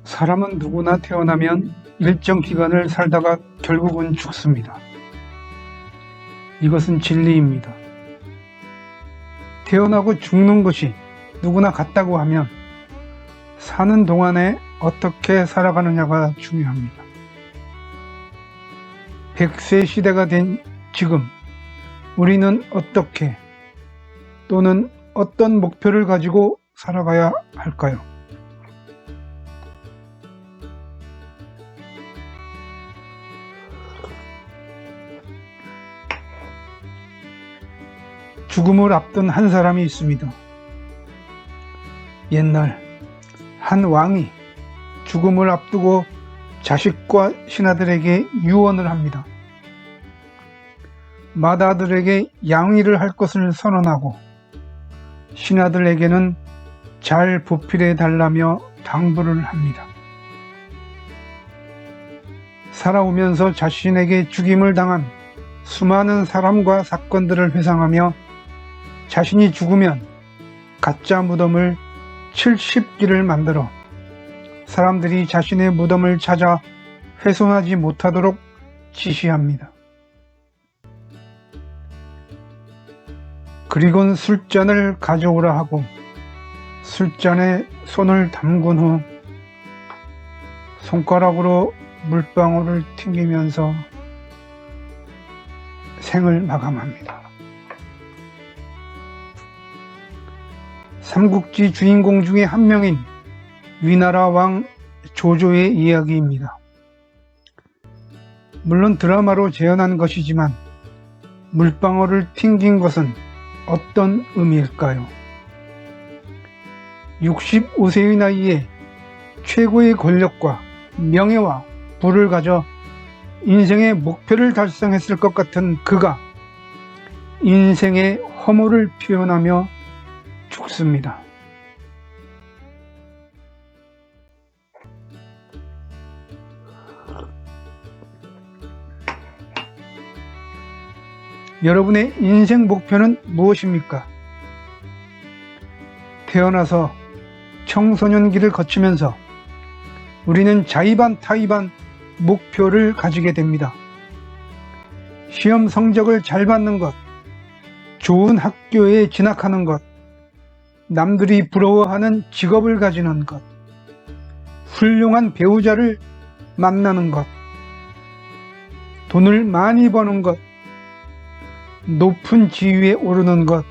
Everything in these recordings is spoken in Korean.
사람은 누구나 태어나면 일정 기간을 살다가 결국은 죽습니다. 이것은 진리입니다. 태어나고 죽는 것이 누구나 같다고 하면 사는 동안에 어떻게 살아가느냐가 중요합니다. 100세 시대가 된 지금 우리는 어떻게 또는 어떤 목표를 가지고 살아가야 할까요? 죽음을 앞둔 한 사람이 있습니다. 옛날 한 왕이 죽음을 앞두고 자식과 신하들에게 유언을 합니다. 맏아들에게 양위를 할 것을 선언하고 신하들에게는 잘 보필해 달라며 당부를 합니다. 살아오면서 자신에게 죽임을 당한 수많은 사람과 사건들을 회상하며 자신이 죽으면 가짜 무덤을 70기를 만들어 사람들이 자신의 무덤을 찾아 훼손하지 못하도록 지시합니다. 그리곤 술잔을 가져오라 하고 술잔에 손을 담근 후 손가락으로 물방울을 튕기면서 생을 마감합니다. 삼국지 주인공 중에 한 명인 위나라 왕 조조의 이야기입니다. 물론 드라마로 재현한 것이지만 물방울을 튕긴 것은 어떤 의미일까요? 65세의 나이에 최고의 권력과 명예와 부를 가져 인생의 목표를 달성했을 것 같은 그가 인생의 허물을 표현하며 죽습니다. 여러분의 인생 목표는 무엇입니까? 태어나서 청소년기를 거치면서 우리는 자의반 타의반 목표를 가지게 됩니다. 시험 성적을 잘 받는 것, 좋은 학교에 진학하는 것, 남들이 부러워하는 직업을 가지는 것, 훌륭한 배우자를 만나는 것, 돈을 많이 버는 것, 높은 지위에 오르는 것,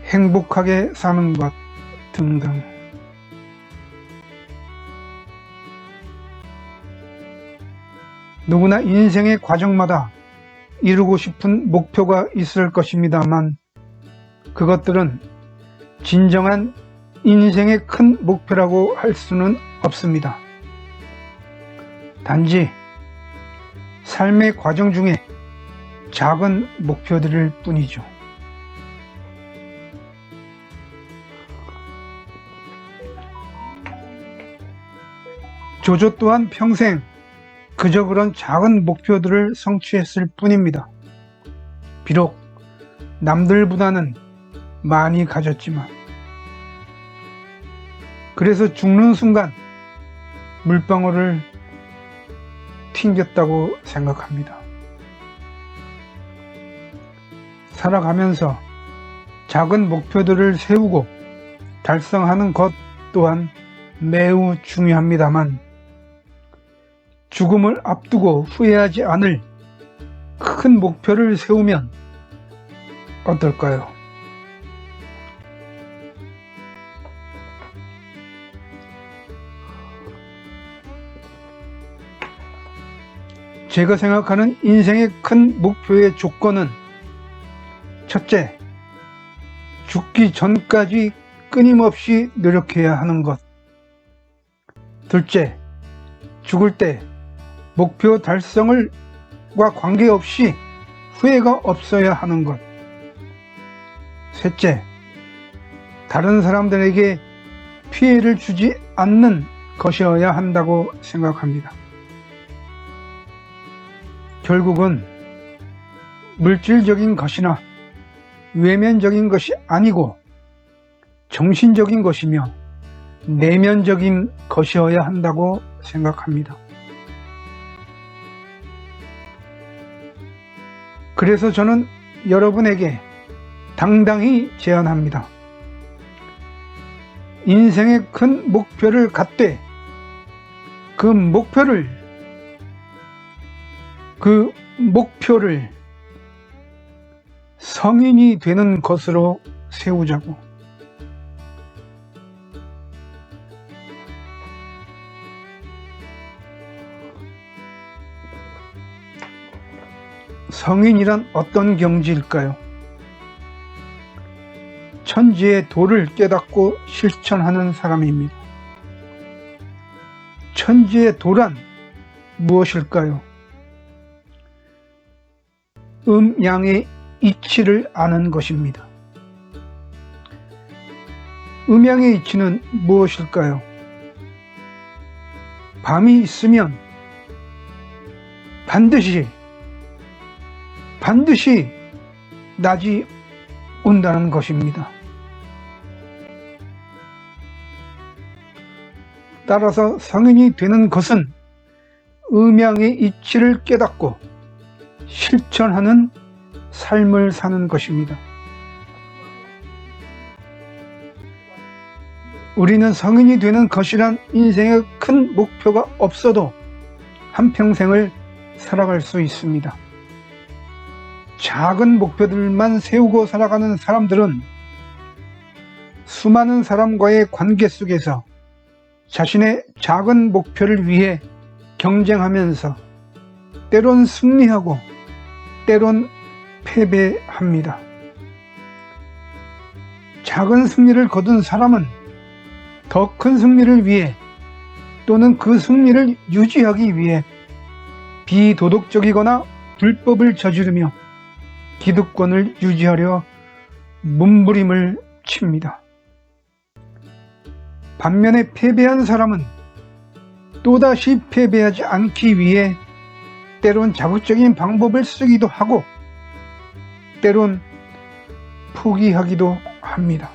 행복하게 사는 것 등등. 누구나 인생의 과정마다 이루고 싶은 목표가 있을 것입니다만 그것들은 진정한 인생의 큰 목표라고 할 수는 없습니다. 단지 삶의 과정 중에 작은 목표들일 뿐이죠. 조조 또한 평생 그저 그런 작은 목표들을 성취했을 뿐입니다. 비록 남들보다는 많이 가졌지만. 그래서 죽는 순간 물방울을 튕겼다고 생각합니다. 살아가면서 작은 목표들을 세우고 달성하는 것 또한 매우 중요합니다만 죽음을 앞두고 후회하지 않을 큰 목표를 세우면 어떨까요? 제가 생각하는 인생의 큰 목표의 조건은 첫째, 죽기 전까지 끊임없이 노력해야 하는 것. 둘째, 죽을 때 목표 달성과 관계없이 후회가 없어야 하는 것. 셋째, 다른 사람들에게 피해를 주지 않는 것이어야 한다고 생각합니다. 결국은 물질적인 것이나 외면적인 것이 아니고 정신적인 것이며 내면적인 것이어야 한다고 생각합니다. 그래서 저는 여러분에게 당당히 제안합니다. 인생의 큰 목표를 갖되 그 목표를 성인이 되는 것으로 세우자고. 성인이란 어떤 경지일까요? 천지의 도를 깨닫고 실천하는 사람입니다. 천지의 도란 무엇일까요? 음양의 이치를 아는 것입니다. 음양의 이치는 무엇일까요? 밤이 있으면 반드시 낮이 온다는 것입니다. 따라서 성인이 되는 것은 음양의 이치를 깨닫고 실천하는 삶을 사는 것입니다. 우리는 성인이 되는 것이란 인생의 큰 목표가 없어도 한평생을 살아갈 수 있습니다. 작은 목표들만 세우고 살아가는 사람들은 수많은 사람과의 관계 속에서 자신의 작은 목표를 위해 경쟁하면서 때론 승리하고 때론 패배합니다. 작은 승리를 거둔 사람은 더 큰 승리를 위해 또는 그 승리를 유지하기 위해 비도덕적이거나 불법을 저지르며 기득권을 유지하려 몸부림을 칩니다. 반면에 패배한 사람은 또다시 패배하지 않기 위해 때론 자극적인 방법을 쓰기도 하고 때론 포기하기도 합니다.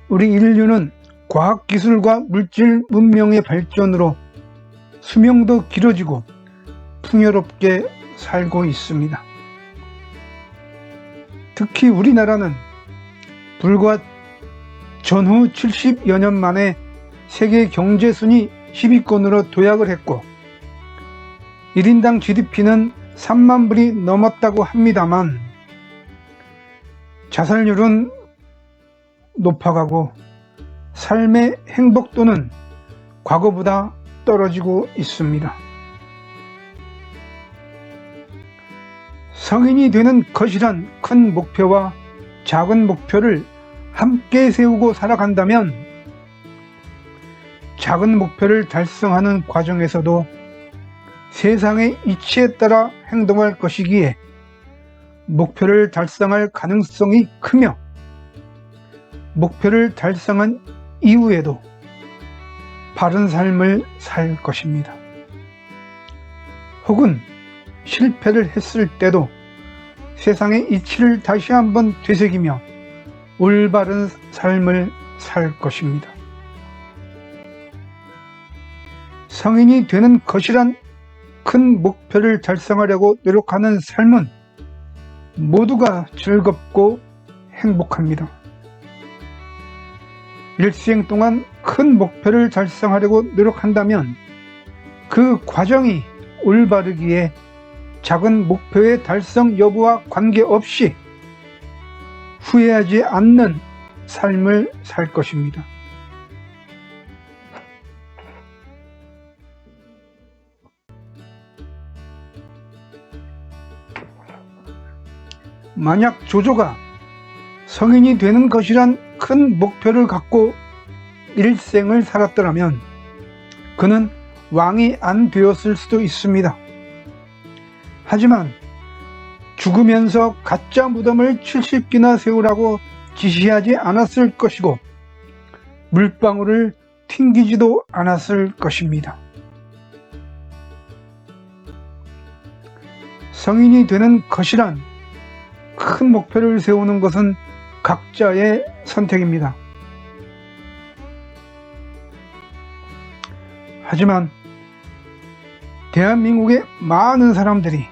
우리 인류는 과학기술과 물질 문명의 발전으로 수명도 길어지고 풍요롭게 살고 있습니다. 특히 우리나라는 불과 전후 70여 년 만에 세계 경제순위 10위권으로 도약을 했고 1인당 GDP는 3만 불이 넘었다고 합니다만 자살률은 높아가고 삶의 행복도는 과거보다 떨어지고 있습니다. 성인이 되는 것이란 큰 목표와 작은 목표를 함께 세우고 살아간다면 작은 목표를 달성하는 과정에서도 세상의 이치에 따라 행동할 것이기에 목표를 달성할 가능성이 크며 목표를 달성한 이후에도 바른 삶을 살 것입니다. 혹은 실패를 했을 때도 세상의 이치를 다시 한번 되새기며 올바른 삶을 살 것입니다. 성인이 되는 것이란 큰 목표를 달성하려고 노력하는 삶은 모두가 즐겁고 행복합니다. 일생 동안 큰 목표를 달성하려고 노력한다면 그 과정이 올바르기에 작은 목표의 달성 여부와 관계없이 후회하지 않는 삶을 살 것입니다. 만약 조조가 성인이 되는 것이란 큰 목표를 갖고 일생을 살았더라면 그는 왕이 안 되었을 수도 있습니다. 하지만 죽으면서 가짜 무덤을 70기나 세우라고 지시하지 않았을 것이고 물방울을 튕기지도 않았을 것입니다. 성인이 되는 것이란 큰 목표를 세우는 것은 각자의 선택입니다. 하지만 대한민국의 많은 사람들이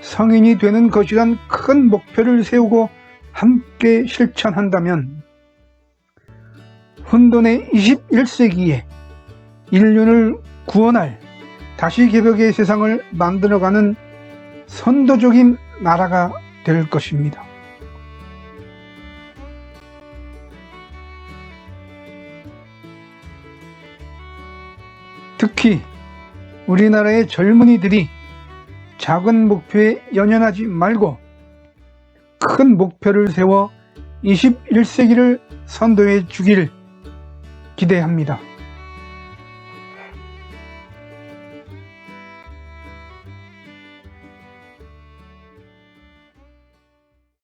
성인이 되는 것이란 큰 목표를 세우고 함께 실천한다면 혼돈의 21세기에 인류를 구원할 다시 개벽의 세상을 만들어가는 선도적인 나라가 될 것입니다. 특히 우리나라의 젊은이들이 작은 목표에 연연하지 말고 큰 목표를 세워 21세기를 선도해 주길 기대합니다.